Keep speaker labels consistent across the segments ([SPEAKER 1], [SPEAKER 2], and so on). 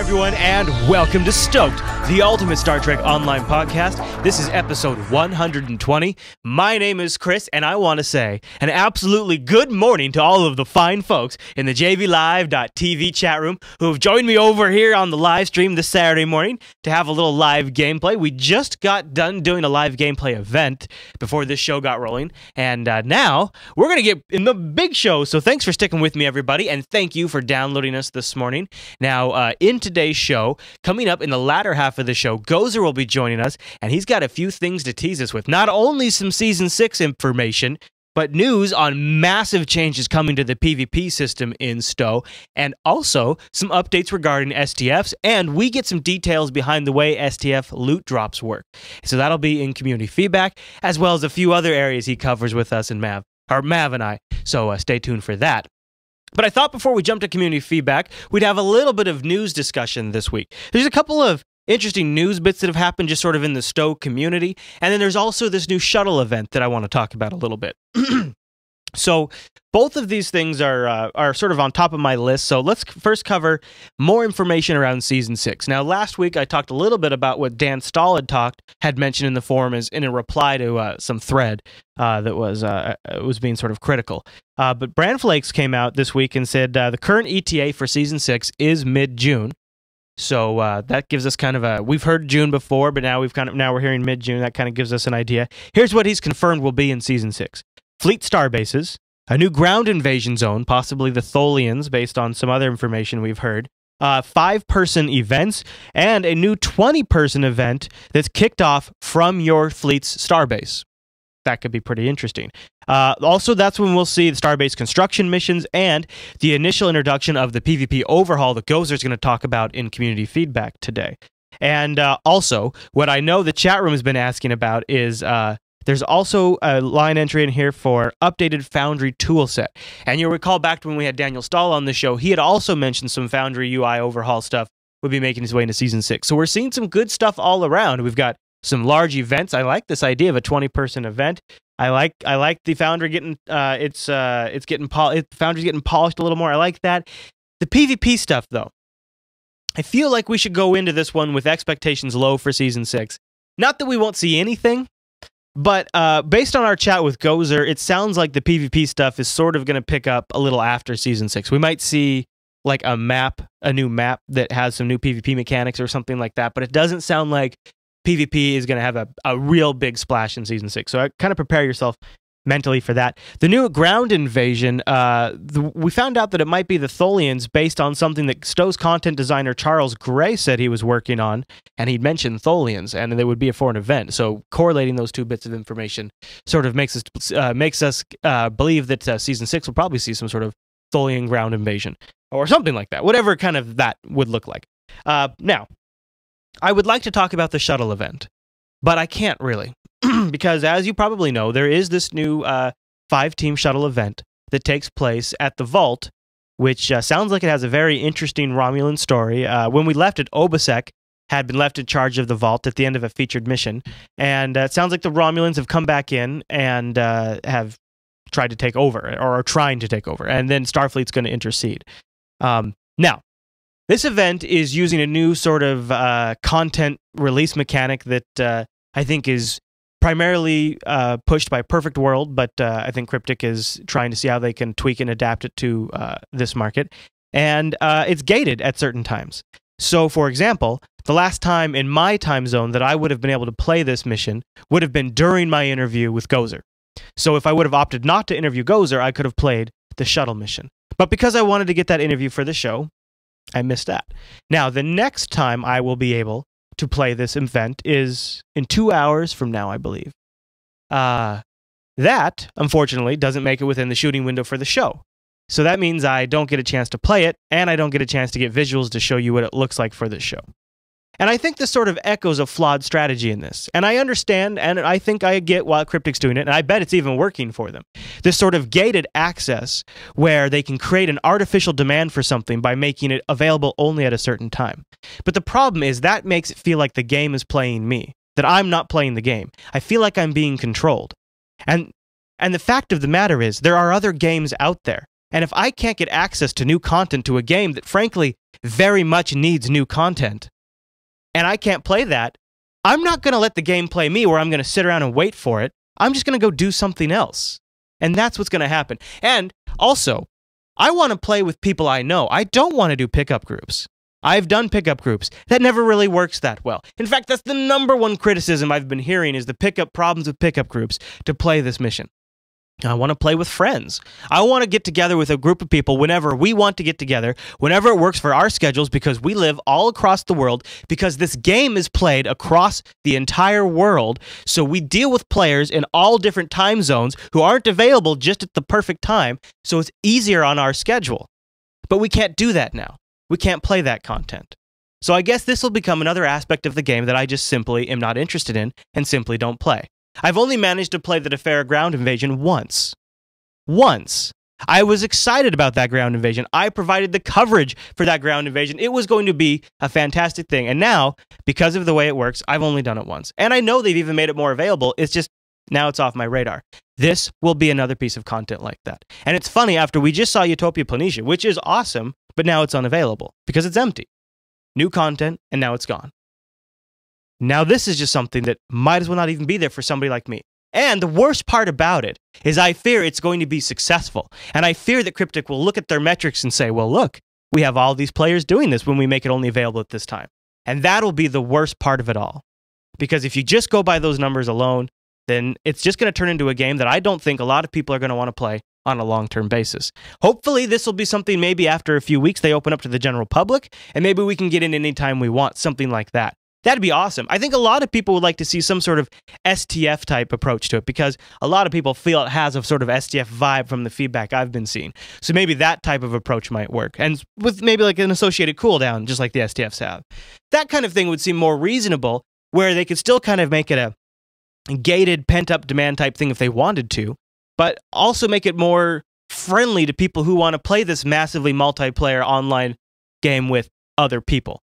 [SPEAKER 1] everyone, and welcome to Stoked, the ultimate Star Trek online podcast. This is episode 120. My name is Chris, and I want to say an absolutely good morning to all of the fine folks in the jvlive.tv chat room who have joined me over here on the live stream this Saturday morning to have a little live gameplay. We just got done doing a live gameplay event before this show got rolling, and now we're going to get in the big show. So thanks for sticking with me, everybody, and thank you for downloading us this morning. Now, in today's show, coming up in the latter half of the show, Gozer will be joining us, and he's got a few things to tease us with. Not only some Season 6 information, but news on massive changes coming to the PvP system in STO, and also some updates regarding STFs, and we get some details behind the way STF loot drops work. So that'll be in community feedback, as well as a few other areas he covers with us and Mav and I. So stay tuned for that. But I thought before we jump to community feedback, we'd have a little bit of news discussion this week. There's a couple of interesting news bits that have happened just sort of in the STO community, and then there's also this new Shuttle Event that I want to talk about a little bit. So both of these things are sort of on top of my list, so let's first cover more information around Season 6. Now, last week I talked a little bit about what Dan Stahl had mentioned in the forum as in a reply to some thread that was being sort of critical. But Brandflakes came out this week and said the current ETA for Season 6 is mid-June. So that gives us kind of a, we've heard June before, but now we're hearing mid-June. That kind of gives us an idea. Here's what he's confirmed will be in Season 6. Fleet starbases, a new ground invasion zone, possibly the Tholians, based on some other information we've heard, 5-person events, and a new 20-person event that's kicked off from your fleet's starbase. That could be pretty interesting. Also, that's when we'll see the starbase construction missions and the initial introduction of the PvP overhaul that Gozer is going to talk about in community feedback today. And also, what I know the chat room has been asking about is there's also a line entry in here for updated Foundry toolset. And you'll recall back to when we had Daniel Stahl on the show, he had also mentioned some Foundry UI overhaul stuff would be making its way into Season 6. So we're seeing some good stuff all around. We've got some large events. I like this idea of a 20-person event. I like the Foundry getting Foundry's getting polished a little more. I like that. The PvP stuff though, I feel like we should go into this one with expectations low for Season 6. Not that we won't see anything, but based on our chat with Gozer, it sounds like the PvP stuff is sort of going to pick up a little after Season 6. We might see like a new map that has some new PvP mechanics or something like that, but it doesn't sound like PvP is going to have a real big splash in Season 6. So I kind of prepare yourself mentally for that. The new ground invasion, we found out that it might be the Tholians based on something that STO's content designer Charles Gray said he was working on, and he'd mentioned Tholians, and they would be for an event. So correlating those two bits of information sort of makes us believe that Season 6 will probably see some sort of Tholian ground invasion, or something like that, whatever kind of that would look like. Now, I would like to talk about the Shuttle Event, but I can't really. Because as you probably know, there is this new 5-team Shuttle Event that takes place at the Vault, which sounds like it has a very interesting Romulan story. When we left it, Obasek had been left in charge of the Vault at the end of a featured mission, and it sounds like the Romulans have come back in and have tried to take over, or are trying to take over, and then Starfleet's going to intercede. Now, this event is using a new sort of content release mechanic that I think is primarily pushed by Perfect World, but I think Cryptic is trying to see how they can tweak and adapt it to this market. And it's gated at certain times. So, for example, the last time in my time zone that I would have been able to play this mission would have been during my interview with Gozer. So if I would have opted not to interview Gozer, I could have played the shuttle mission. But because I wanted to get that interview for the show, I missed that. Now, the next time I will be able to play this event is in 2 hours from now, I believe. That, unfortunately, doesn't make it within the shooting window for the show. So that means I don't get a chance to play it, and I don't get a chance to get visuals to show you what it looks like for this show. And I think this sort of echoes a flawed strategy in this. And I understand, and I think I get why Cryptic's doing it, and I bet it's even working for them. This sort of gated access where they can create an artificial demand for something by making it available only at a certain time. But the problem is that makes it feel like the game is playing me, that I'm not playing the game. I feel like I'm being controlled. And the fact of the matter is, there are other games out there And if I can't get access to new content to a game that, frankly, very much needs new content, and I can't play that, I'm not going to let the game play me where I'm going to sit around and wait for it. I'm just going to go do something else. And that's what's going to happen. And also, I want to play with people I know. I don't want to do pickup groups. I've done pickup groups. That never really works that well. In fact, that's the #1 criticism I've been hearing is the problems with pickup groups to play this mission. I want to play with friends. I want to get together with a group of people whenever we want to get together, whenever it works for our schedules, because we live all across the world, because this game is played across the entire world. So we deal with players in all different time zones who aren't available just at the perfect time. So it's easier on our schedule. But we can't do that now. We can't play that content. So I guess this will become another aspect of the game that I just simply am not interested in and simply don't play. I've only managed to play the Defera ground invasion once. Once. I was excited about that ground invasion. I provided the coverage for that ground invasion. It was going to be a fantastic thing. And now, because of the way it works, I've only done it once. And I know they've even made it more available. It's just, now it's off my radar. This will be another piece of content like that. And it's funny, after we just saw Utopia Planitia, which is awesome, but now it's unavailable because it's empty. New content, and now it's gone. Now this is just something that might as well not even be there for somebody like me. And the worst part about it is I fear it's going to be successful. And I fear that Cryptic will look at their metrics and say, well, look, we have all these players doing this when we make it only available at this time. And that'll be the worst part of it all. Because if you just go by those numbers alone, then it's just going to turn into a game that I don't think a lot of people are going to want to play on a long-term basis. Hopefully this will be something maybe after a few weeks they open up to the general public, and maybe we can get in anytime we want, something like that. That'd be awesome. I think a lot of people would like to see some sort of STF type approach to it because a lot of people feel it has a sort of STF vibe from the feedback I've been seeing. So maybe that type of approach might work. And with maybe like an associated cooldown, just like the STFs have. That kind of thing would seem more reasonable, where they could still kind of make it a gated, pent-up demand type thing if they wanted to, but also make it more friendly to people who want to play this massively multiplayer online game with other people.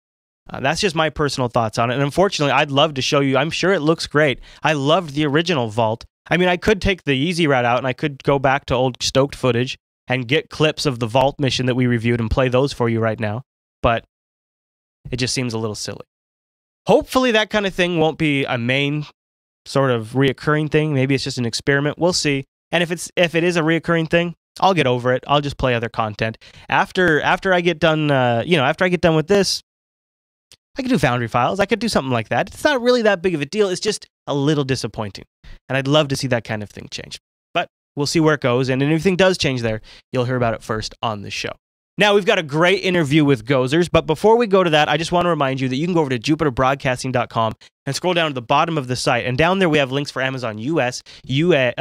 [SPEAKER 1] That's just my personal thoughts on it. And unfortunately, I'd love to show you. I'm sure it looks great. I loved the original Vault. I mean, I could take the easy route out and I could go back to old STOked footage and get clips of the Vault mission that we reviewed and play those for you right now. But it just seems a little silly. Hopefully that kind of thing won't be a main sort of reoccurring thing. Maybe it's just an experiment. We'll see. And if it is a reoccurring thing, I'll get over it. I'll just play other content. After I get done, after I get done with this, I could do Foundry Files. I could do something like that. It's not really that big of a deal. It's just a little disappointing. And I'd love to see that kind of thing change. But we'll see where it goes. And if anything does change there, you'll hear about it first on the show. Now, we've got a great interview with Gozers. But before we go to that, I just want to remind you that you can go over to jupiterbroadcasting.com and scroll down to the bottom of the site. And down there, we have links for Amazon US, UK,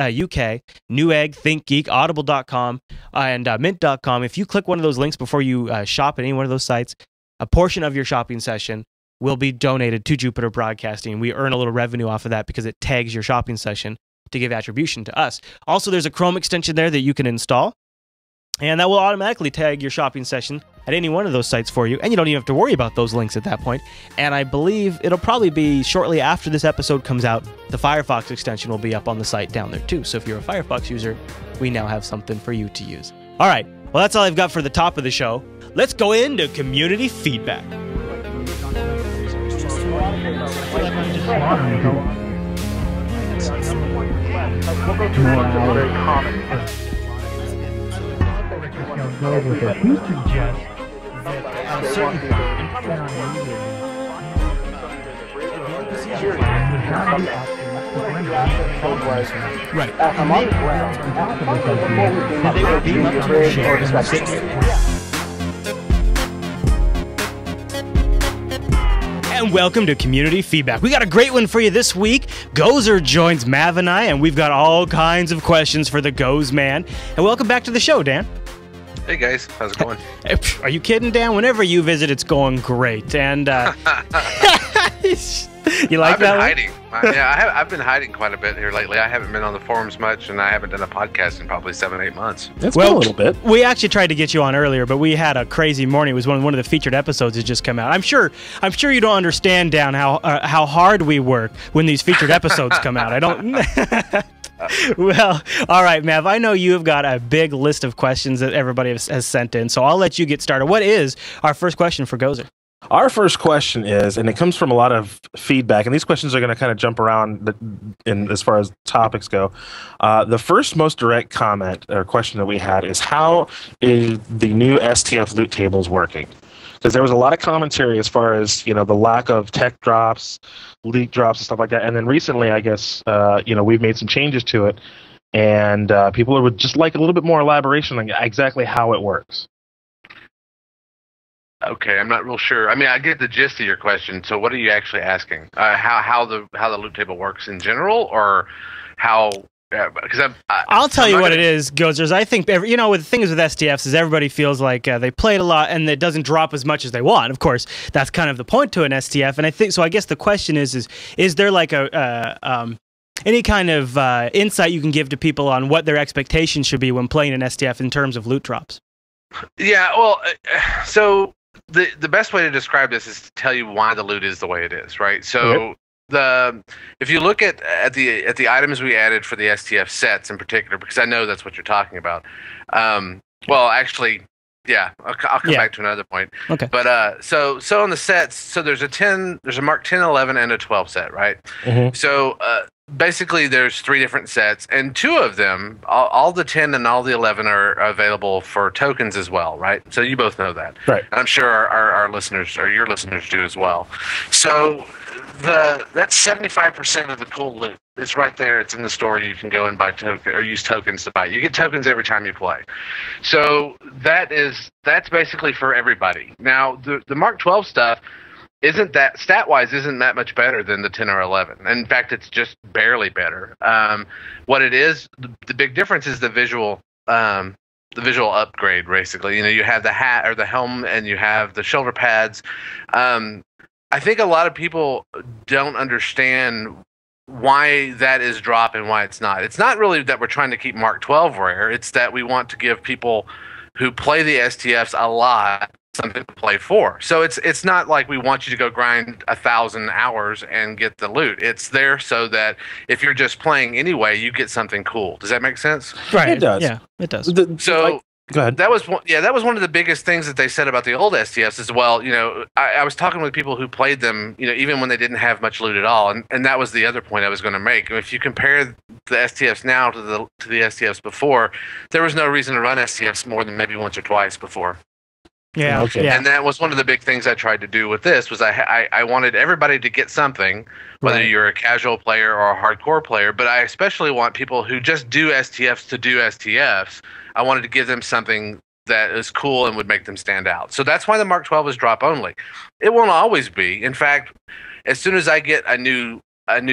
[SPEAKER 1] Newegg, ThinkGeek, Audible.com, and Mint.com. If you click one of those links before you shop at any one of those sites, a portion of your shopping session will be donated to Jupiter Broadcasting. We earn a little revenue off of that because it tags your shopping session to give attribution to us. Also, there's a Chrome extension there that you can install, and that will automatically tag your shopping session at any one of those sites for you, and you don't even have to worry about those links at that point. And I believe it'll probably be shortly after this episode comes out, the Firefox extension will be up on the site down there too. So if you're a Firefox user, we now have something for you to use. All right, well, that's all I've got for the top of the show. Let's go into community feedback. Right. And welcome to Community Feedback. We got a great one for you this week. Gozer joins Mav and I, and we've got all kinds of questions for the Goz Man. And welcome back to the show, Dan.
[SPEAKER 2] Hey guys, how's it going?
[SPEAKER 1] Are you kidding, Dan? Whenever you visit, it's going great. And you like that?
[SPEAKER 2] I've been hiding. I've been hiding quite a bit here lately. I haven't been on the forums much, and I haven't done a podcast in probably 7-8 months.
[SPEAKER 3] That's been a little bit.
[SPEAKER 1] We actually tried to get you on earlier, but we had a crazy morning. It was one of the featured episodes that just come out. I'm sure you don't understand, Dan, how hard we work when these featured episodes come out. I don't. Well, all right, Mav. I know you have got a big list of questions that everybody has sent in, so I'll let you get started. What is our first question for Gozer?
[SPEAKER 3] Our first question is, and it comes from a lot of feedback, and these questions are going to kind of jump around in as far as topics go. The first most direct comment or question that we had is, how is the new STF loot tables working? Because there was a lot of commentary as far as, the lack of tech drops, leak drops, and stuff like that. And then recently, I guess, we've made some changes to it, and people would just like a little bit more elaboration on exactly how it works.
[SPEAKER 2] Okay, I'm not real sure. I mean, I get the gist of your question. So, what are you actually asking? How the loot table works in general, or how? Because
[SPEAKER 1] I'll tell you what it is, Gozers. I think with the thing is with STFs is everybody feels like they played a lot and it doesn't drop as much as they want. Of course, that's kind of the point to an STF. And I think so. I guess the question is there like any kind of insight you can give to people on what their expectations should be when playing an STF in terms of loot drops?
[SPEAKER 2] Yeah. Well, so. The best way to describe this is to tell you why the loot is the way it is, right? So if you look at the items we added for the STF sets in particular, because I know that's what you're talking about. Well, actually, yeah, I'll come back to another point.
[SPEAKER 1] Okay.
[SPEAKER 2] But so on the sets, so there's a Mark 10, 11, and a 12 set, right?
[SPEAKER 3] Mm-hmm.
[SPEAKER 2] So basically, there's 3 different sets, and 2 of them, all the 10 and all the 11, are available for tokens as well, right? So you both know that,
[SPEAKER 3] right?
[SPEAKER 2] And I'm sure our listeners, or your listeners, do as well. So that's 75% of the cool loot. It's right there. It's in the store. You can go and buy token or use tokens to buy. You get tokens every time you play. So that's basically for everybody. Now the Mark 12 stuff isn't that stat-wise isn't that much better than the 10 or 11. In fact, it's just barely better. What it is, the big difference is the visual upgrade. Basically, you have the hat or the helm, and you have the shoulder pads. I think a lot of people don't understand why that is drop and why it's not. It's not really that we're trying to keep Mark 12 rare. It's that we want to give people who play the STFs a lot something to play for. So it's not like we want you to go grind 1,000 hours and get the loot. It's there so that if you're just playing anyway, you get something cool. Does that make sense?
[SPEAKER 1] Right.
[SPEAKER 3] It does.
[SPEAKER 1] Yeah, it does.
[SPEAKER 3] Go ahead.
[SPEAKER 2] That was one of the biggest things that they said about the old STFs as well. I was talking with people who played them, even when they didn't have much loot at all, and that was the other point I was going to make. If you compare the STFs now to the STFs before, there was no reason to run STFs more than maybe once or twice before.
[SPEAKER 1] Yeah.
[SPEAKER 3] Okay.
[SPEAKER 1] Yeah.
[SPEAKER 2] And that was one of the big things I tried to do with this was I wanted everybody to get something, whether you're a casual player or a hardcore player, but I especially want people who just do STFs to do STFs. I wanted to give them something that is cool and would make them stand out. So that's why the Mark 12 is drop only. It won't always be. In fact, as soon as I get a new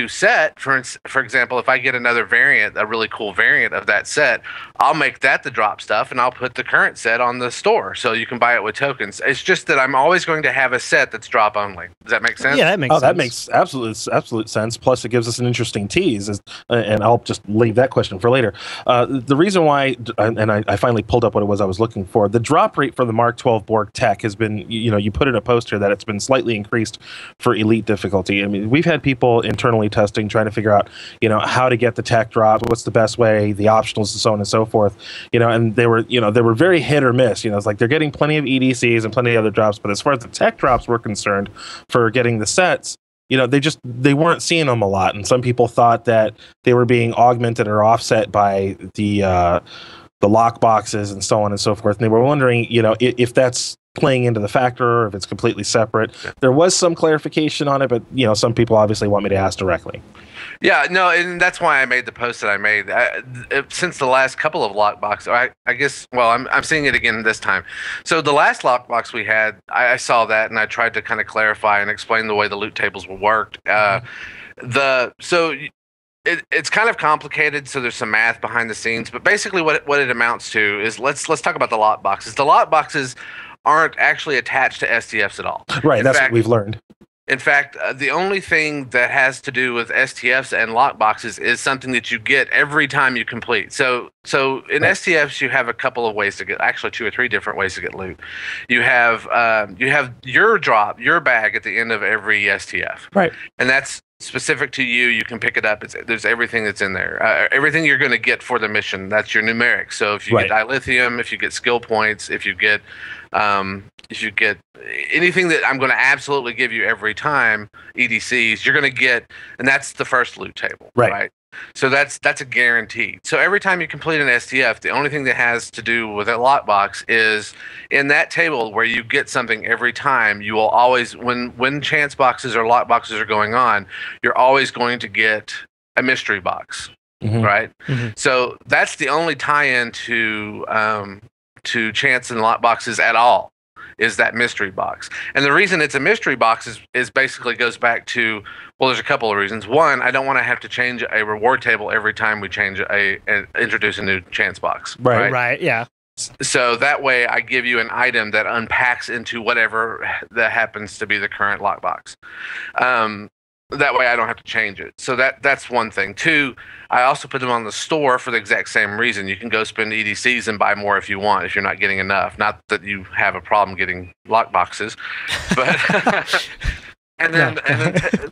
[SPEAKER 2] set, for example, if I get another variant, a really cool variant of that set, I'll make that the drop stuff, and I'll put the current set on the store so you can buy it with tokens. It's just that I'm always going to have a set that's drop only. Does that make sense?
[SPEAKER 1] Yeah, that makes sense.
[SPEAKER 3] That makes absolute sense. Plus, it gives us an interesting tease, and I'll just leave that question for later. The reason why, and I finally pulled up what it was I was looking for, the drop rate for the Mark 12 Borg tech has been, you put in a post here that it's been slightly increased for elite difficulty. I mean, we've had people internally testing, trying to figure out, how to get the tech drops, what's the best way, the optionals, and so on and so forth. And they were very hit or miss. It's like they're getting plenty of EDCs and plenty of other drops, but as far as the tech drops were concerned for getting the sets, they weren't seeing them a lot. And some people thought that they were being augmented or offset by the lock boxes and so on and so forth. And they were wondering, if that's playing into the factor or if it's completely separate. There was some clarification on it, but some people obviously want me to ask directly.
[SPEAKER 2] Yeah, no, and that's why I made the post that I made. Since the last couple of lockbox, I guess, well, I'm seeing it again this time. So the last lockbox we had, I saw that, and I tried to kind of clarify and explain the way the loot tables worked. It's kind of complicated, so there's some math behind the scenes. But basically, what it amounts to is let's talk about the lot boxes. The lot boxes aren't actually attached to STFs at all.
[SPEAKER 3] Right, that's what we've learned.
[SPEAKER 2] In fact, the only thing that has to do with STFs and lockboxes is something that you get every time you complete. So in STFs, you have a couple of ways to get, actually 2 or 3 different ways to get loot. You have your bag at the end of every STF.
[SPEAKER 3] Right.
[SPEAKER 2] And that's specific to you. You can pick it up. There's everything that's in there. Everything you're going to get for the mission. That's your numeric. So if you get dilithium, if you get skill points, if you get anything that I'm going to absolutely give you every time, EDCs, you're going to get, and that's the first loot table, right? So that's a guarantee. So every time you complete an STF, the only thing that has to do with a lockbox is in that table where you get something every time. You will always, when chance boxes or lockboxes are going on, you're always going to get a mystery box, right? So that's the only tie-in to chance and lockboxes at all, is that mystery box. And the reason it's a mystery box is basically goes back to, well, there's a couple of reasons. One, I don't want to have to change a reward table every time we introduce a new chance box.
[SPEAKER 1] Right, yeah.
[SPEAKER 2] So that way I give you an item that unpacks into whatever that happens to be the current lockbox. That way I don't have to change it. So that's one thing. Two, I also put them on the store for the exact same reason. You can go spend EDCs and buy more if you want, if you're not getting enough. Not that you have a problem getting lockboxes, but and then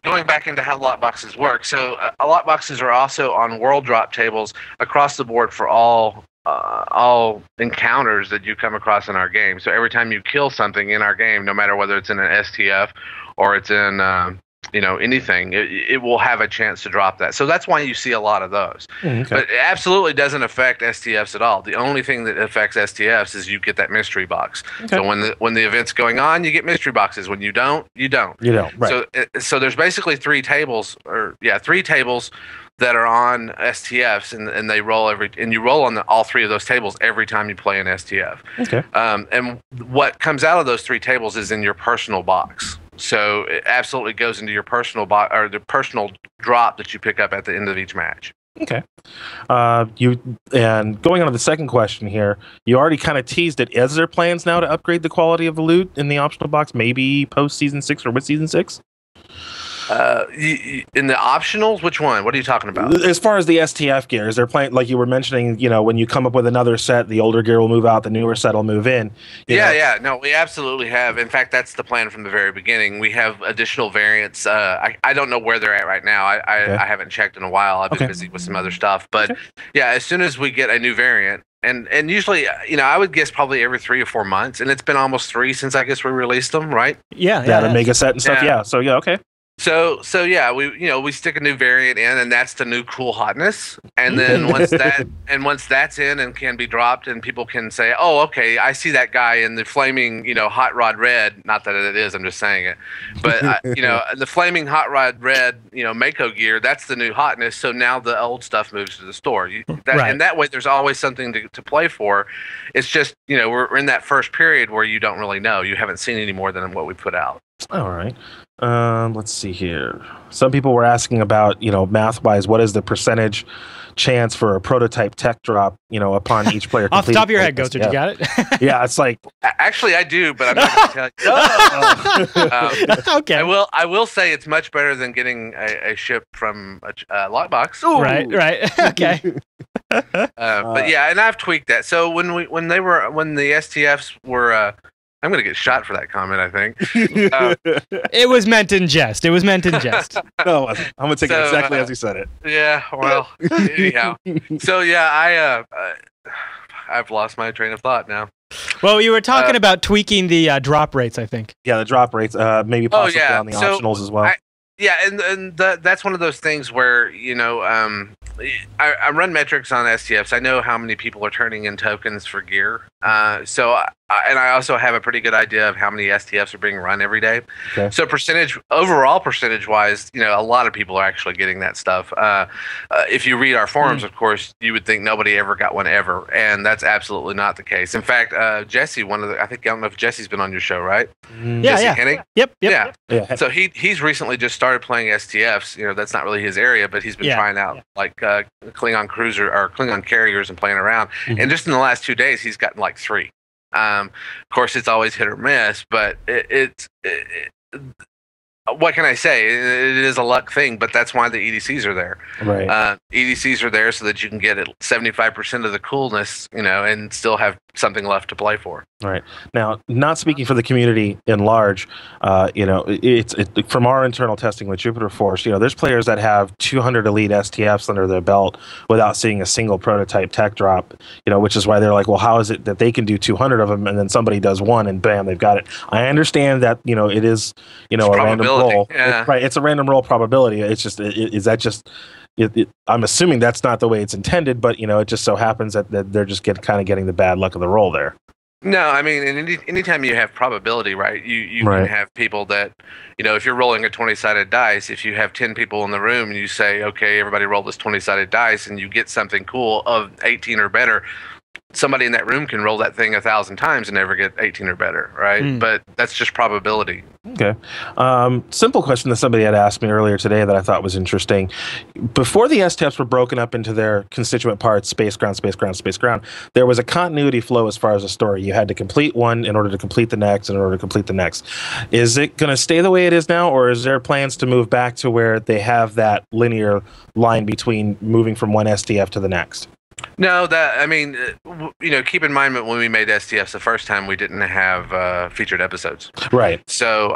[SPEAKER 2] going back into how lockboxes work. So lockboxes are also on world drop tables across the board for all encounters that you come across in our game. So every time you kill something in our game, no matter whether it's in an STF or it's in anything, it will have a chance to drop that. So that's why you see a lot of those. But it absolutely doesn't affect STFs at all. The only thing that affects STFs is you get that mystery box. So when the event's going on, you get mystery boxes. When you don't, you don't. Right. So there's basically three tables that are on STFs, and they roll and you roll on all three of those tables every time you play an STF. And what comes out of those three tables is in your personal box. So it absolutely goes into your personal or the personal drop that you pick up at the end of each match.
[SPEAKER 3] And going on to the second question here, you already kind of teased it. Is there plans now to upgrade the quality of the loot in the optional box, maybe post season 6 or with season 6?
[SPEAKER 2] In the optionals, which one? What are you talking about?
[SPEAKER 3] As far as the STF gear, is there plan, like you were mentioning, when you come up with another set, the older gear will move out, the newer set will move in.
[SPEAKER 2] No, we absolutely have. In fact, that's the plan from the very beginning. We have additional variants. I don't know where they're at right now. I haven't checked in a while. I've been busy with some other stuff. But yeah, as soon as we get a new variant, and usually, I would guess probably every 3 or 4 months, and it's been almost 3 since I guess we released them, right?
[SPEAKER 3] The mega set and stuff.
[SPEAKER 2] So yeah, we stick a new variant in, and that's the new cool hotness. And then once that's in and can be dropped, and people can say, "Oh, okay, I see that guy in the flaming, hot rod red." Not that it is, I'm just saying it. But the flaming hot rod red, Mako gear, that's the new hotness. So now the old stuff moves to the store. And that way, there's always something to play for. It's just we're in that first period where you don't really know. You haven't seen any more than what we put out.
[SPEAKER 3] All right. Let's see here. Some people were asking about, math-wise, what is the percentage chance for a prototype tech drop, upon each player?
[SPEAKER 1] Off the top of your head, Gozer, you got it?
[SPEAKER 3] Yeah, it's like...
[SPEAKER 2] Actually, I do, but I'm not going to tell you.
[SPEAKER 1] Okay.
[SPEAKER 2] I will say it's much better than getting a ship from a lockbox.
[SPEAKER 1] Right. Okay.
[SPEAKER 2] But yeah, and I've tweaked that. So when the STFs were... I'm going to get shot for that comment, I think.
[SPEAKER 1] It was meant in jest. No,
[SPEAKER 3] I'm going to take it exactly as you said it.
[SPEAKER 2] Yeah, well, anyhow. So, yeah, I've lost my train of thought now.
[SPEAKER 1] Well, you were talking about tweaking the drop rates, I think.
[SPEAKER 3] Yeah, the drop rates, maybe possibly on the optionals as well.
[SPEAKER 2] That's one of those things where, I run metrics on STFs. I know how many people are turning in tokens for gear. And I also have a pretty good idea of how many STFs are being run every day. Okay. So overall percentage wise, a lot of people are actually getting that stuff. If you read our forums, of course, you would think nobody ever got one ever. And that's absolutely not the case. In fact, Jesse, I don't know if Jesse's been on your show, right? Jesse Hennig?
[SPEAKER 1] Yep.
[SPEAKER 2] Yeah. So he's recently just started playing STFs. That's not really his area, but he's been trying out Klingon cruiser or Klingon carriers and playing around. And just in the last 2 days, he's gotten like 3. Of course, it's always hit or miss, but what can I say? It is a luck thing, but that's why the EDCs are there.
[SPEAKER 3] Right.
[SPEAKER 2] EDCs are there so that you can get 75% of the coolness, and still have something left to play for.
[SPEAKER 3] Right. Now, not speaking for the community in large, it's from our internal testing with Jupiter Force, there's players that have 200 elite STFs under their belt without seeing a single prototype tech drop, which is why they're like, well, how is it that they can do 200 of them and then somebody does one and bam, they've got it. I understand that, it is, a random roll.
[SPEAKER 2] Yeah.
[SPEAKER 3] Right. It's a random roll probability. It's just, is that just... I'm assuming that's not the way it's intended, but it just so happens that they're just kind of getting the bad luck of the roll there.
[SPEAKER 2] No, I mean, anytime you have probability, right? You can have people that, if you're rolling a 20-sided dice, if you have 10 people in the room and you say, okay, everybody roll this 20-sided dice, and you get something cool of 18 or better, somebody in that room can roll that thing 1,000 times and never get 18 or better, right? But that's just probability.
[SPEAKER 3] Okay. Simple question that somebody had asked me earlier today that I thought was interesting. Before the STFs were broken up into their constituent parts, space, ground, space, ground, space, ground, there was a continuity flow as far as a story. You had to complete one in order to complete the next, in order to complete the next. Is it going to stay the way it is now, or is there plans to move back to where they have that linear line between moving from one STF to the next?
[SPEAKER 2] No, keep in mind that when we made STFs the first time, we didn't have featured episodes.
[SPEAKER 3] Right.
[SPEAKER 2] So,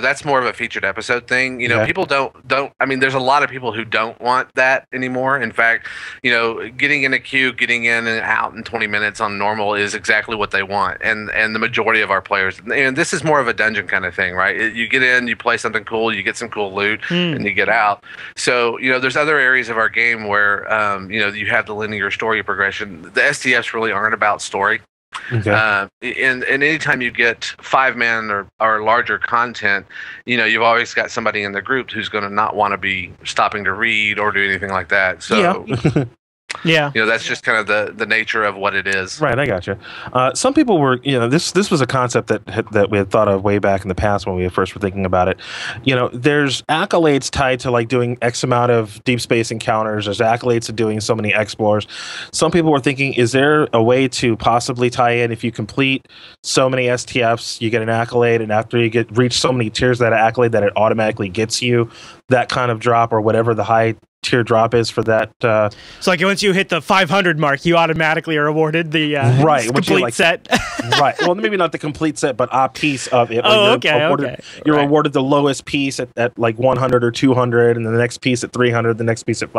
[SPEAKER 2] that's more of a featured episode thing. People don't, there's a lot of people who don't want that anymore. In fact, getting in a queue, getting in and out in 20 minutes on normal is exactly what they want. And the majority of our players, and this is more of a dungeon kind of thing, right? You get in, you play something cool, you get some cool loot, and you get out. So, there's other areas of our game where, you have the linear story progression. The STFs really aren't about story. Okay. And anytime you get 5-man or larger content, you've always got somebody in the group who's going to not want to be stopping to read or do anything like that. So
[SPEAKER 1] yeah.
[SPEAKER 2] That's just kind of the nature of what it is.
[SPEAKER 3] Right, I got you. Some people were, this was a concept that we had thought of way back in the past when we first were thinking about it. There's accolades tied to like doing X amount of deep space encounters. There's accolades to doing so many explores. Some people were thinking, is there a way to possibly tie in if you complete so many STFs, you get an accolade, and after you reach so many tiers of that accolade that it automatically gets you that kind of drop or whatever the high tier drop is for that.
[SPEAKER 1] So like once you hit the 500 mark, you automatically are awarded the complete set.
[SPEAKER 3] Right. Well, maybe not the complete set, but a piece of it.
[SPEAKER 1] Oh, okay.
[SPEAKER 3] You're awarded the lowest piece at like 100 or 200, and then the next piece at 300, the next piece at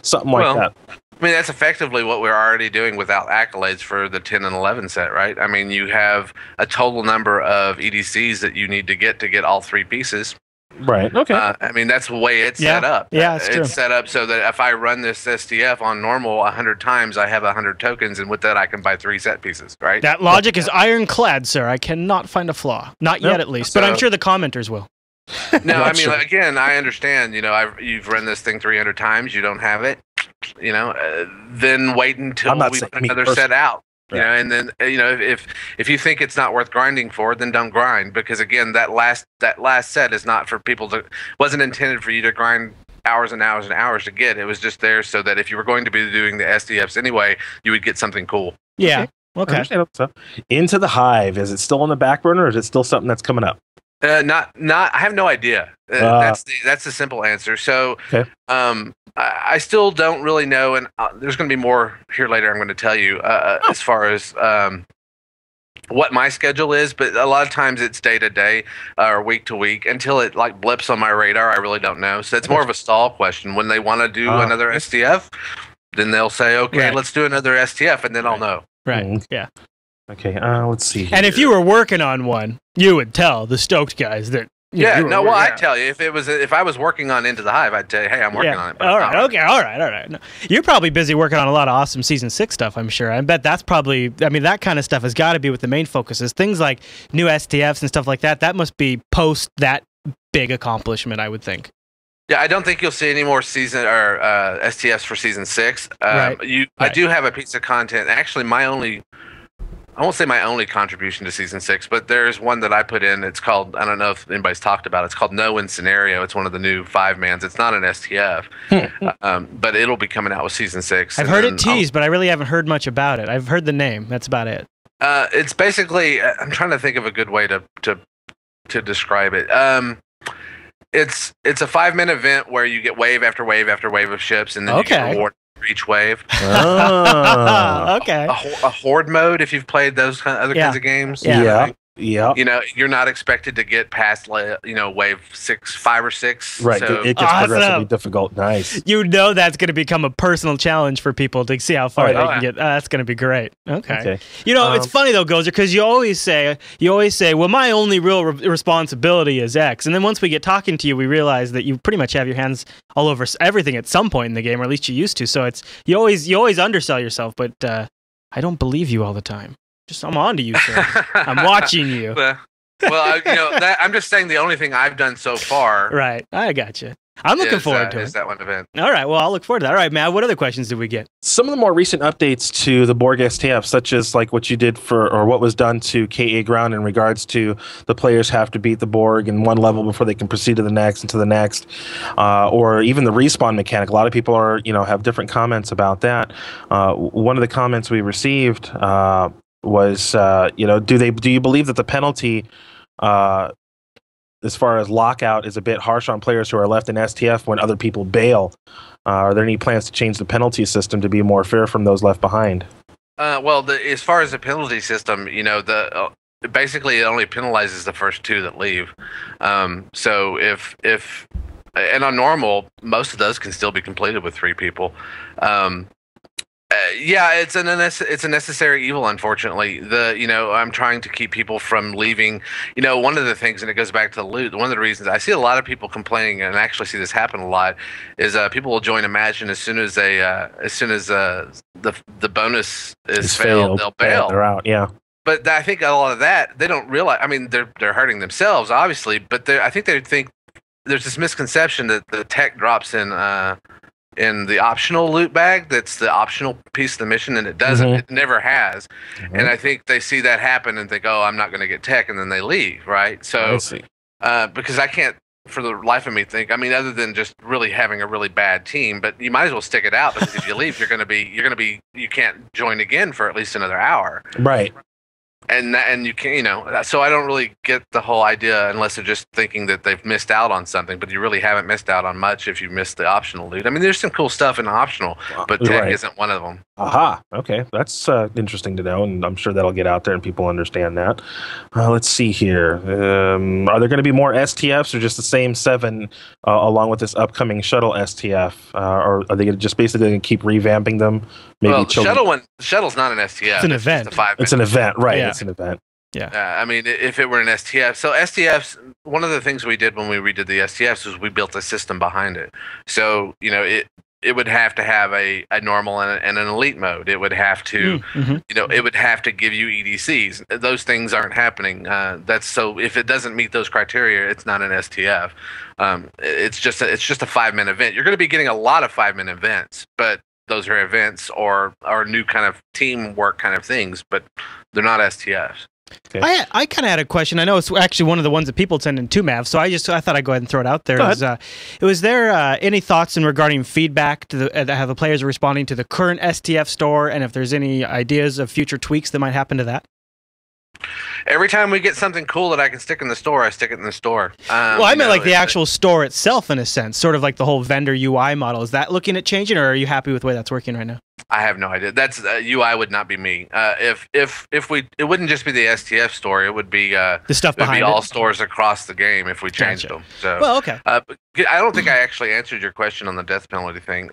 [SPEAKER 3] something like that.
[SPEAKER 2] That's effectively what we're already doing without accolades for the 10 and 11 set, right? You have a total number of EDCs that you need to get all 3 pieces.
[SPEAKER 3] Right. Okay.
[SPEAKER 2] That's the way it's set up.
[SPEAKER 1] Yeah, it's true.
[SPEAKER 2] It's set up so that if I run this STF on normal 100 times, I have 100 tokens, and with that, I can buy 3 set pieces. Right.
[SPEAKER 1] That logic is ironclad, sir. I cannot find a flaw. Not yet, at least. But I'm sure the commenters will.
[SPEAKER 2] No, again, I understand. You've run this thing 300 times. You don't have it. Then wait until we put another set out.
[SPEAKER 3] Right.
[SPEAKER 2] And then if you think it's not worth grinding for, then don't grind, because again, that last set is not for people wasn't intended for you to grind hours and hours and hours to get. It was just there so that if you were going to be doing the SDFs anyway, you would get something cool.
[SPEAKER 1] Yeah. Okay.
[SPEAKER 3] So, Into the Hive, is it still on the back burner, or is it still something that's coming up?
[SPEAKER 2] Not. I have no idea. That's the simple answer. So,
[SPEAKER 3] okay.
[SPEAKER 2] I still don't really know, and there's going to be more here later. I'm going to tell you as far as what my schedule is, but a lot of times it's day to day or week to week until it like blips on my radar. I really don't know. So it's more of a stall question. When they want to do another STF, then they'll say, "Okay, let's do another STF," and then I'll know.
[SPEAKER 1] Right. Yeah.
[SPEAKER 3] Okay. Let's see.
[SPEAKER 1] And if you were working on one, you would tell the Stoked guys that.
[SPEAKER 2] I'd tell you if I was working on Into the Hive, I'd tell you, hey, I'm working on it.
[SPEAKER 1] All right. No, you're probably busy working on a lot of awesome Season 6 stuff, I'm sure. I bet that's probably, that kind of stuff has got to be what the main focus is. Things like new STFs and stuff like that, that must be post that big accomplishment, I would think.
[SPEAKER 2] Yeah, I don't think you'll see any more season or STFs for Season 6. I do have a piece of content. Actually, I won't say my only contribution to Season 6, but there's one that I put in. It's called, I don't know if anybody's talked about it. It's called No Win Scenario. It's one of the new 5-mans. It's not an STF, but it'll be coming out with Season 6.
[SPEAKER 1] I've heard it teased, but I really haven't heard much about it. I've heard the name. That's about it.
[SPEAKER 2] It's basically, I'm trying to think of a good way to describe it. It's a 5-man event where you get wave after wave after wave of ships, and then you get rewarded each wave.
[SPEAKER 1] Okay.
[SPEAKER 2] A horde mode, if you've played those other kinds of games.
[SPEAKER 3] Yeah.
[SPEAKER 2] You know, you're not expected to get past, wave 5 or 6.
[SPEAKER 3] Right.
[SPEAKER 2] So.
[SPEAKER 3] It gets progressively difficult. Nice.
[SPEAKER 1] You know that's going to become a personal challenge for people to see how far they can get. That's going to be great. Okay. You know, it's funny though, Gozer, because you always say, well, my only real responsibility is X. And then once we get talking to you, we realize that you pretty much have your hands all over everything at some point in the game, or at least you used to. So it's you always undersell yourself, but I don't believe you all the time. I'm on to you, sir. I'm watching you.
[SPEAKER 2] I'm just saying the only thing I've done so far.
[SPEAKER 1] Right. I got you. I'm looking forward to it.
[SPEAKER 2] Is that one event.
[SPEAKER 1] All right. Well, I'll look forward to that. All right, Matt, what other questions did we get?
[SPEAKER 3] Some of the more recent updates to the Borg STF, such as like what you did or what was done to KA Ground in regards to the players have to beat the Borg in one level before they can proceed to the next and to the next, or even the respawn mechanic. A lot of people have different comments about that. One of the comments we received was, do you believe that the penalty, as far as lockout, is a bit harsh on players who are left in STF when other people bail? Are there any plans to change the penalty system to be more fair from those left behind?
[SPEAKER 2] As far as the penalty system, basically it only penalizes the first 2 that leave. So if and on normal, most of those can still be completed with 3 people. It's a necessary evil, unfortunately. I'm trying to keep people from leaving. One of the things, and it goes back to the loot, one of the reasons I see a lot of people complaining, and I actually see this happen a lot, is people will join Imagine as soon as the bonus is failed, they'll bail.
[SPEAKER 3] They're out, yeah.
[SPEAKER 2] But I think a lot of that, they don't realize. I mean, they're hurting themselves, obviously, but I think they think there's this misconception that the tech drops in the optional loot bag. That's the optional piece of the mission, and it doesn't. It never has. And I think they see that happen and think, oh, I'm not going to get tech, and then they leave, right? So, because I can't, for the life of me, think, I mean, other than just really having a really bad team, but you might as well stick it out, because if you leave, you can't join again for at least another hour.
[SPEAKER 3] Right.
[SPEAKER 2] And you can, so I don't really get the whole idea unless they're just thinking that they've missed out on something, but you really haven't missed out on much if you missed the optional loot. I mean, there's some cool stuff in the optional, but tech isn't one of them.
[SPEAKER 3] Aha. Okay. That's interesting to know, and I'm sure that'll get out there and people understand that. Let's see here. Are there going to be more STFs or just the same 7 along with this upcoming Shuttle STF? Or are they just basically going to keep revamping them? Maybe
[SPEAKER 2] Shuttle's not an STF.
[SPEAKER 1] It's an event.
[SPEAKER 3] It's an event, right? Yeah. It's an event.
[SPEAKER 1] Yeah.
[SPEAKER 2] I mean, if it were an STF, so STFs, one of the things we did when we redid the STFs was we built a system behind it. So it would have to have a normal and an elite mode. It would have to, it would have to give you EDCs. Those things aren't happening. So if it doesn't meet those criteria, it's not an STF. It's just a 5-minute event. You're going to be getting a lot of 5-minute events, but those are events or new kind of teamwork kind of things, but they're not STFs.
[SPEAKER 1] Okay. I kind of had a question. I know it's actually one of the ones that people send in to Mav, so I thought I'd go ahead and throw it out there. Was there any thoughts regarding feedback to how the players are responding to the current STF store, and if there's any ideas of future tweaks that might happen to that?
[SPEAKER 2] Every time we get something cool that I can stick in the store, I stick it in the store.
[SPEAKER 1] Well, I meant like the actual store itself, in a sense, sort of like the whole vendor UI model. Is that looking at changing, or are you happy with the way that's working right now?
[SPEAKER 2] I have no idea. That's UI would not be me. If it wouldn't just be the STF store, it would be the stuff behind it. All stores across the game if we changed them. So,
[SPEAKER 1] well, okay.
[SPEAKER 2] I don't think I actually answered your question on the death penalty thing.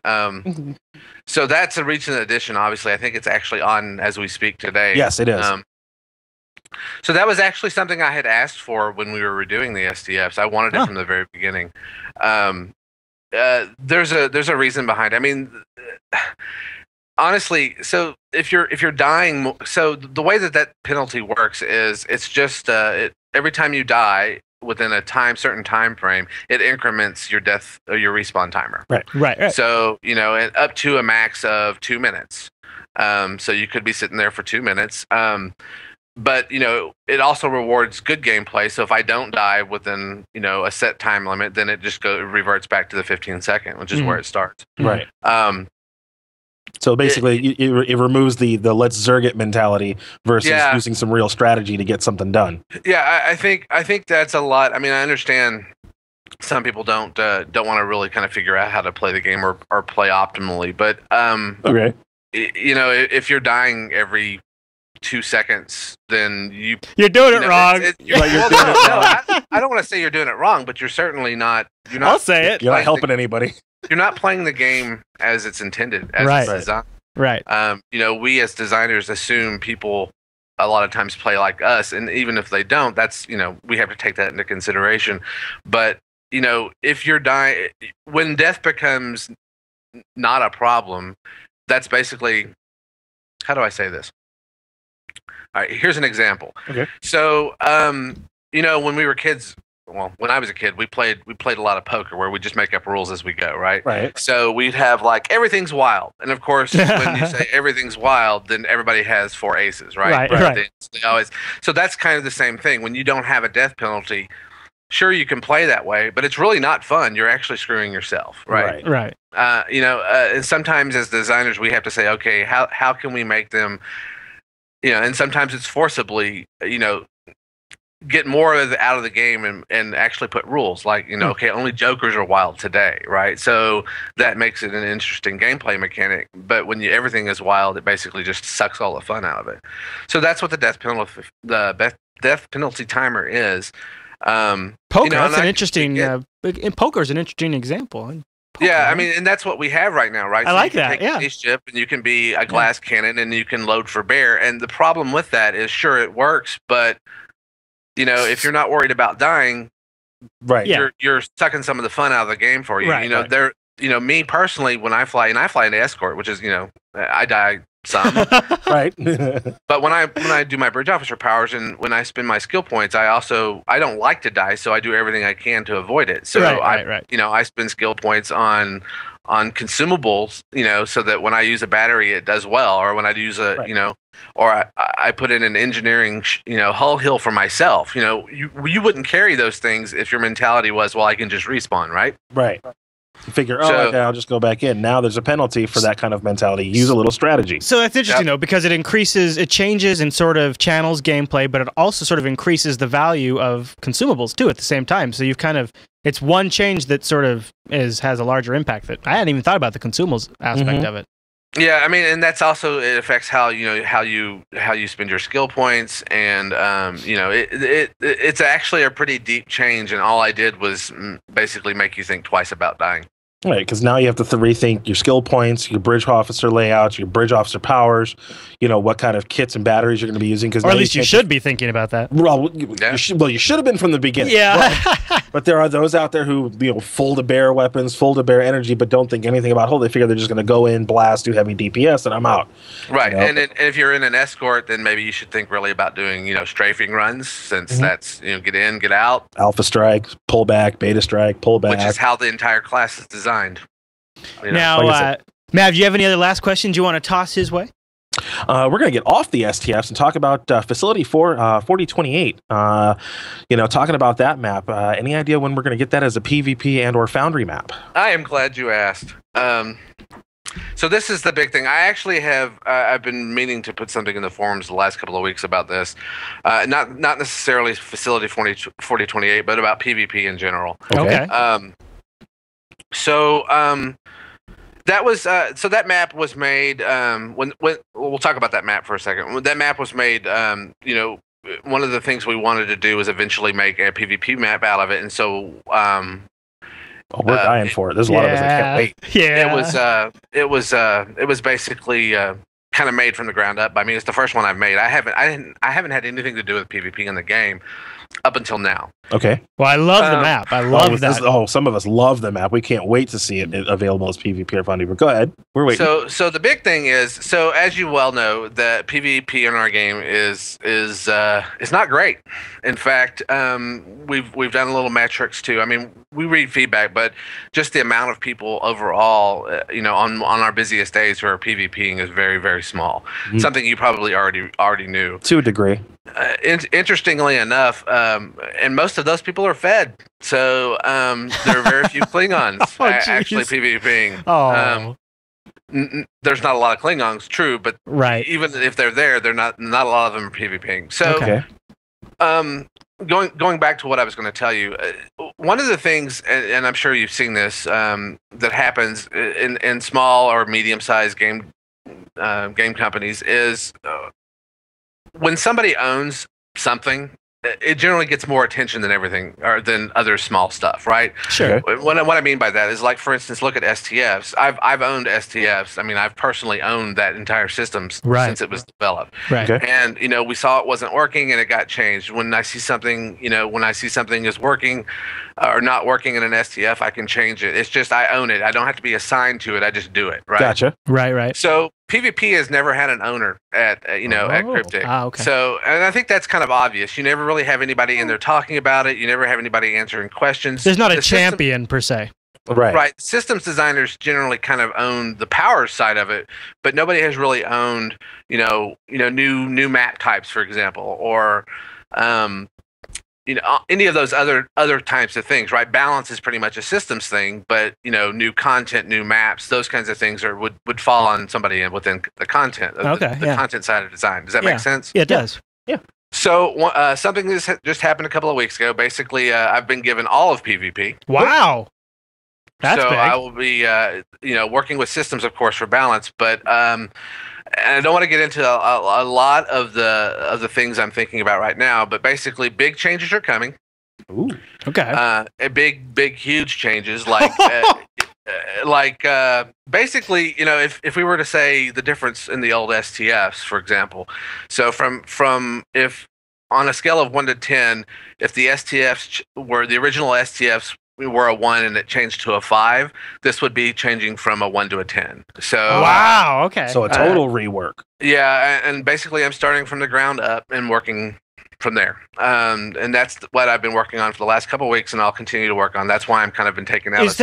[SPEAKER 2] So that's a recent addition. Obviously, I think it's actually on as we speak today.
[SPEAKER 3] Yes, it is.
[SPEAKER 2] So that was actually something I had asked for when we were redoing the STFs. I wanted it from the very beginning. There's a reason behind it. I mean, honestly, so if you're dying, so the way that penalty works is it's just every time you die within a certain time frame, it increments your death or your respawn timer.
[SPEAKER 1] Right.
[SPEAKER 2] So and up to a max of 2 minutes. So you could be sitting there for 2 minutes. But it also rewards good gameplay. So if I don't die within a set time limit, then it just reverts back to the 15-second, which is where it starts.
[SPEAKER 3] Right. So basically, it removes the let's zerg it mentality versus using some real strategy to get something done.
[SPEAKER 2] Yeah, I think that's a lot. I mean, I understand some people don't want to really kind of figure out how to play the game or play optimally. But
[SPEAKER 3] Okay.
[SPEAKER 2] you know, if you're dying every 2 seconds, then
[SPEAKER 1] you're doing it wrong.
[SPEAKER 2] I don't want to say you're doing it wrong, but you're certainly not. You're not.
[SPEAKER 1] I'll say it.
[SPEAKER 3] You're not helping anybody.
[SPEAKER 2] You're not playing the game as it's intended, as
[SPEAKER 1] Right.
[SPEAKER 2] it's designed.
[SPEAKER 1] Right.
[SPEAKER 2] You know, we as designers assume people a lot of times play like us, and even if they don't, that's, you know, we have to take that into consideration. But you know, if you're dying, when death becomes not a problem, that's basically, how do I say this? All right, here's an example.
[SPEAKER 3] Okay.
[SPEAKER 2] So, you know, when we were kids, well, when I was a kid, we played a lot of poker where we just make up rules as we go, right?
[SPEAKER 3] Right.
[SPEAKER 2] So we'd have like everything's wild, and of course, when you say everything's wild, then everybody has 4 aces, right?
[SPEAKER 1] Right.
[SPEAKER 2] They always. So that's kind of the same thing. When you don't have a death penalty, sure, you can play that way, but it's really not fun. You're actually screwing yourself, right?
[SPEAKER 1] Right.
[SPEAKER 2] You know, and sometimes as designers, we have to say, okay, how can we make them, you know, and sometimes it's forcibly, you know, get more of out of the game and actually put rules like, you know, okay, only jokers are wild today, right? So that makes it an interesting gameplay mechanic. But when everything is wild, it basically just sucks all the fun out of it. So that's what the death penalty timer is.
[SPEAKER 1] Poker.
[SPEAKER 2] You know,
[SPEAKER 1] that's an interesting. In poker is an interesting example. Poker,
[SPEAKER 2] yeah,
[SPEAKER 1] right?
[SPEAKER 2] I mean, and that's what we have right now, right?
[SPEAKER 1] I
[SPEAKER 2] so
[SPEAKER 1] like
[SPEAKER 2] you can
[SPEAKER 1] that.
[SPEAKER 2] Take
[SPEAKER 1] Yeah.
[SPEAKER 2] a spaceship, and you can be a glass cannon, and you can load for bear. And the problem with that is, sure, it works, but you know, if you're not worried about dying,
[SPEAKER 3] Right.
[SPEAKER 1] Yeah.
[SPEAKER 2] you're sucking some of the fun out of the game for you.
[SPEAKER 1] Right,
[SPEAKER 2] You know,
[SPEAKER 1] right.
[SPEAKER 2] you know, me personally, when I fly, and I fly into escort, which is, you know, I die some.
[SPEAKER 3] Right.
[SPEAKER 2] But when I do my bridge officer powers and when I spend my skill points, I don't like to die, so I do everything I can to avoid it. So
[SPEAKER 1] Right.
[SPEAKER 2] you know, I spend skill points on consumables, you know, so that when I use a battery, it does well, or when I use a, you know, or I put in an engineering, you know, hull heal for myself. You know, you wouldn't carry those things if your mentality was, well, I can just respawn, right?
[SPEAKER 3] Right. You figure, okay, I'll just go back in. Now there's a penalty for that kind of mentality. Use a little strategy.
[SPEAKER 1] So that's interesting, though, because it changes and sort of channels gameplay, but it also sort of increases the value of consumables, too, at the same time. So it's one change that sort of has a larger impact. That I hadn't even thought about the consumables aspect of it.
[SPEAKER 2] Yeah, I mean, and that's also, it affects how you spend your skill points, and you know, it's actually a pretty deep change, and all I did was basically make you think twice about dying.
[SPEAKER 3] Right, because now you have to rethink your skill points, your bridge officer layouts, your bridge officer powers, you know, what kind of kits and batteries you're going to be using.
[SPEAKER 1] Or at least you should be thinking about that.
[SPEAKER 3] Well, you should have been from the beginning.
[SPEAKER 1] Yeah.
[SPEAKER 3] But there are those out there who, you know, full to bear weapons, full to bear energy, but don't think anything about, they figure they're just going to go in, blast, do heavy DPS, and I'm out.
[SPEAKER 2] Right,
[SPEAKER 3] you know?
[SPEAKER 2] and if you're in an escort, then maybe you should think really about doing, you know, strafing runs, since that's, you know, get in, get out.
[SPEAKER 3] Alpha strike, pull back, beta strike, pull back.
[SPEAKER 2] Which is how the entire class is designed. You know?
[SPEAKER 1] Now, Mav, do you have any other last questions you want to toss his way?
[SPEAKER 3] We're going to get off the STFs and talk about Facility 4028. You know, talking about that map. Any idea when we're going to get that as a PvP and or Foundry map?
[SPEAKER 2] I am glad you asked. So this is the big thing. I actually have. I've been meaning to put something in the forums the last couple of weeks about this. Not necessarily Facility 4028, but about PvP in general.
[SPEAKER 1] Okay.
[SPEAKER 2] That was so that map was made when we'll talk about that map for a second. When that map was made, you know, one of the things we wanted to do was eventually make a PvP map out of it, and so
[SPEAKER 3] we're dying for it. There's a lot of us that can't wait.
[SPEAKER 1] Yeah,
[SPEAKER 2] it was basically kind of made from the ground up by me. It's the first one I've made. I haven't had anything to do with PvP in the game up until now.
[SPEAKER 3] Okay.
[SPEAKER 1] Well, I love the map. I love that.
[SPEAKER 3] Some of us love the map. We can't wait to see it available as PvP or Foundry. But go ahead. We're waiting.
[SPEAKER 2] So the big thing is, so as you well know, the PvP in our game is not great. In fact, we've done a little metrics too. I mean, we read feedback, but just the amount of people overall, you know, on our busiest days who are PvPing is very, very small. Something you probably already knew
[SPEAKER 3] to a degree.
[SPEAKER 2] Interestingly enough, and most of those people are fed, so there are very few Klingons actually PvPing. There's not a lot of Klingons, true, but even if they're there, they're not a lot of them are PvPing. So, going back to what I was going to tell you, one of the things, and I'm sure you've seen this, that happens in small or medium-sized game companies is when somebody owns something, it generally gets more attention than everything or than other small stuff, right?
[SPEAKER 1] Sure.
[SPEAKER 2] What I mean by that is, like, for instance, look at STFs. I've owned STFs. I mean, I've personally owned that entire system since it was developed.
[SPEAKER 1] Right.
[SPEAKER 3] Okay.
[SPEAKER 2] And we saw it wasn't working, and it got changed. When I see something, is working or not working in an STF, I can change it. It's just I own it. I don't have to be assigned to it. I just do it. Right.
[SPEAKER 3] Gotcha.
[SPEAKER 1] Right.
[SPEAKER 2] So PvP has never had an owner at at Cryptic.
[SPEAKER 1] Okay.
[SPEAKER 2] So, and I think that's kind of obvious. You never really have anybody in there talking about it. You never have anybody answering questions.
[SPEAKER 1] There's not a champion per se.
[SPEAKER 3] Right.
[SPEAKER 2] Right. Systems designers generally kind of own the power side of it, but nobody has really owned, new map types, for example, or any of those other types of things, right? Balance is pretty much a systems thing, but new content, new maps, those kinds of things would fall on somebody within the content, the content side of design. Does that make sense?
[SPEAKER 1] Yeah, it does.
[SPEAKER 3] Yeah.
[SPEAKER 2] So something that just happened a couple of weeks ago. Basically, I've been given all of PvP.
[SPEAKER 1] Wow. That's
[SPEAKER 2] so
[SPEAKER 1] big.
[SPEAKER 2] I will be, working with systems, of course, for balance, but and I don't want to get into a lot of the things I'm thinking about right now. But basically, big changes are coming.
[SPEAKER 3] Ooh.
[SPEAKER 1] Okay.
[SPEAKER 2] Big, huge changes, like basically, if we were to say the difference in the old STFs, for example, so from if on a scale of 1 to 10, if the STFs were the original STFs were a 1 and it changed to a 5, this would be changing from a 1 to a 10. So
[SPEAKER 1] wow, okay.
[SPEAKER 3] So a total rework.
[SPEAKER 2] Yeah, and basically I'm starting from the ground up and working from there. And that's what I've been working on for the last couple of weeks, and I'll continue to work on. That's why I'm kind of been taking out.
[SPEAKER 1] Is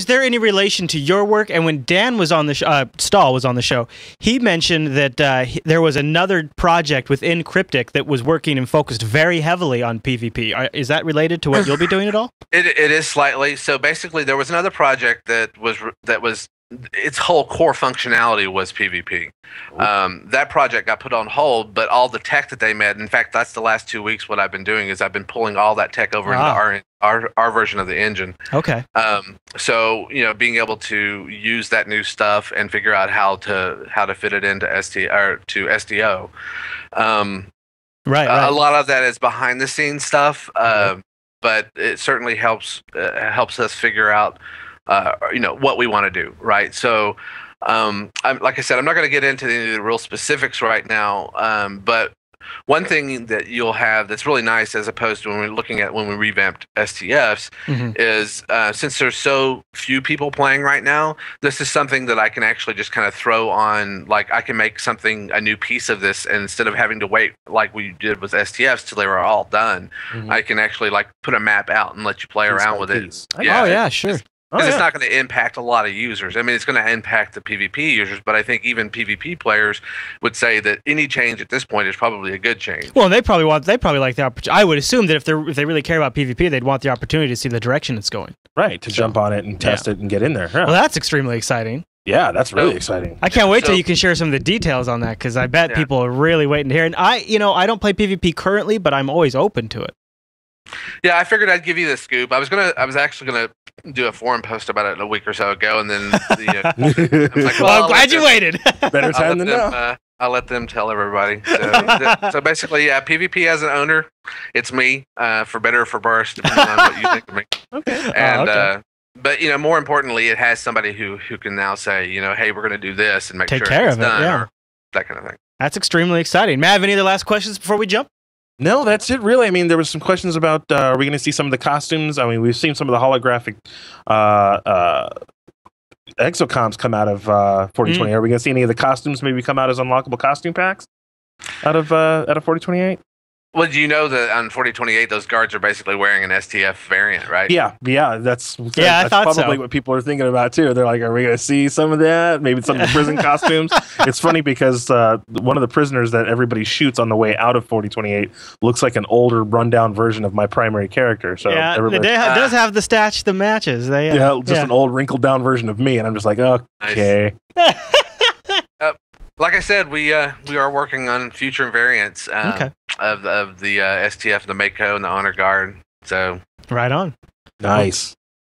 [SPEAKER 1] there any relation to your work? And when Dan was on the Stahl was on the show, he mentioned that there was another project within Cryptic that was working and focused very heavily on PvP. Is that related to what you'll be doing at all?
[SPEAKER 2] It is slightly. So basically, there was another project that was its whole core functionality was PvP. That project got put on hold, but all the tech that they made, in fact, that's the last 2 weeks what I've been doing is I've been pulling all that tech over into our version of the engine.
[SPEAKER 1] Okay.
[SPEAKER 2] So, being able to use that new stuff and figure out how to fit it into STO.
[SPEAKER 1] Right.
[SPEAKER 2] A lot of that is behind the scenes stuff, but it certainly helps us figure out what we want to do, right? So, like I said, I'm not going to get into any of the real specifics right now, but one thing that you'll have that's really nice, as opposed to when we revamped STFs, is since there's so few people playing right now, this is something that I can actually just kind of throw on. Like, I can make a new piece of this, and instead of having to wait like we did with STFs till they were all done, I can actually put a map out and let you play around with it.
[SPEAKER 1] Yeah, sure.
[SPEAKER 2] Because it's not going to impact a lot of users. I mean, it's going to impact the PvP users, but I think even PvP players would say that any change at this point is probably a good change.
[SPEAKER 1] Well, they probably like the opportunity. I would assume that if they really care about PvP, they'd want the opportunity to see the direction it's going.
[SPEAKER 3] Right, to jump on it and test it and get in there. Yeah.
[SPEAKER 1] Well, that's extremely exciting.
[SPEAKER 3] Yeah, that's really exciting.
[SPEAKER 1] I can't wait till you can share some of the details on that, because I bet people are really waiting to hear. And I don't play PvP currently, but I'm always open to it.
[SPEAKER 2] Yeah, I figured I'd give you the scoop. I was actually gonna do a forum post about it a week or so ago, and then I was like,
[SPEAKER 1] well, I'm glad you waited.
[SPEAKER 3] Better time than now.
[SPEAKER 2] I'll let them tell everybody. So basically, PvP as an owner, it's me, for better or for worse, depending on what you think of me.
[SPEAKER 3] Okay.
[SPEAKER 2] And but more importantly, it has somebody who can now say, hey, we're gonna do this and make
[SPEAKER 1] Take
[SPEAKER 2] sure
[SPEAKER 1] care
[SPEAKER 2] it's
[SPEAKER 1] of it,
[SPEAKER 2] done,
[SPEAKER 1] yeah.
[SPEAKER 2] or that kind of thing.
[SPEAKER 1] That's extremely exciting. Matt, have any other last questions before we jump?
[SPEAKER 3] No, that's it, really. I mean, there was some questions about, are we going to see some of the costumes? I mean, we've seen some of the holographic exocoms come out of 4028. Are we going to see any of the costumes maybe come out as unlockable costume packs out of 4028?
[SPEAKER 2] Well, do you know that on 4028, those guards are basically wearing an STF variant, right?
[SPEAKER 3] Yeah, that's
[SPEAKER 1] I thought
[SPEAKER 3] probably what people are thinking about too. They're like, are we going to see some of that? Maybe some of the prison costumes. It's funny because one of the prisoners that everybody shoots on the way out of 4028 looks like an older, rundown version of my primary character. So
[SPEAKER 1] yeah, it does have the stash that matches.
[SPEAKER 3] An old, wrinkled down version of me, and I'm just like, okay.
[SPEAKER 2] Nice. Like I said, we are working on future variants of the STF, the Mako, and the Honor Guard. So
[SPEAKER 1] right on.
[SPEAKER 3] Nice.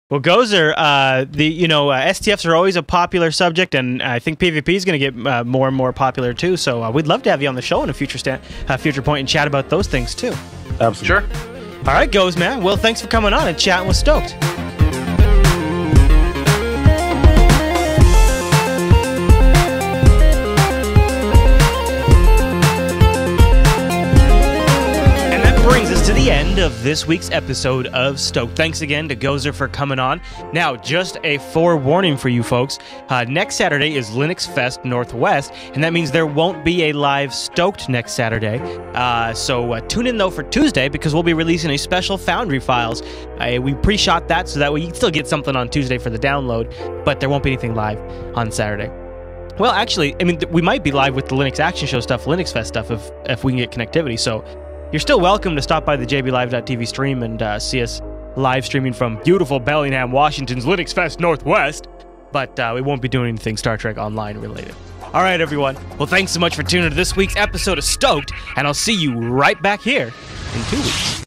[SPEAKER 1] Well, Gozer, STFs are always a popular subject, and I think PvP is going to get more and more popular too. So we'd love to have you on the show in a future point and chat about those things too.
[SPEAKER 3] Absolutely.
[SPEAKER 2] Sure.
[SPEAKER 1] All right, Goz, man. Well, thanks for coming on and chatting with Stoked. Brings us to the end of this week's episode of Stoked. Thanks again to Gozer for coming on. Now, just a forewarning for you folks. Next Saturday is Linux Fest Northwest, and that means there won't be a live Stoked next Saturday. So tune in, though, for Tuesday, because we'll be releasing a special Foundry Files. We pre-shot that, so that way you can still get something on Tuesday for the download, but there won't be anything live on Saturday. Well, actually, I mean, we might be live with the Linux Action Show stuff, Linux Fest stuff, if we can get connectivity, so you're still welcome to stop by the jblive.tv stream and see us live streaming from beautiful Bellingham, Washington's Linux Fest Northwest, but we won't be doing anything Star Trek Online related. All right, everyone. Well, thanks so much for tuning to this week's episode of Stoked, and I'll see you right back here in 2 weeks.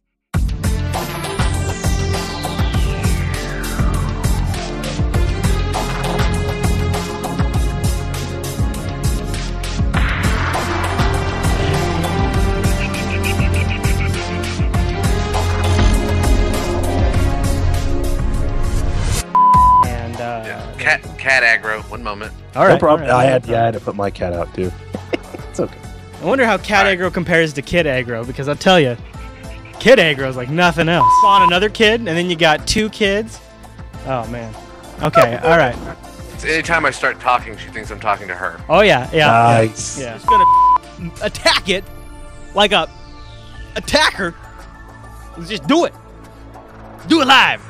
[SPEAKER 2] Cat aggro. One moment.
[SPEAKER 1] All right.
[SPEAKER 3] No problem.
[SPEAKER 1] All right.
[SPEAKER 3] I had to put my cat out too. It's okay.
[SPEAKER 1] I wonder how cat aggro compares to kid aggro, because I'll tell you, kid aggro is like nothing else. Spawn another kid, and then you got 2 kids. Oh, man. Okay, all right.
[SPEAKER 2] Anytime I start talking, she thinks I'm talking to her.
[SPEAKER 1] Oh, yeah, yeah.
[SPEAKER 3] Nice.
[SPEAKER 1] Yeah. Just gonna attack it like a attacker. Let's just do it. Do it live.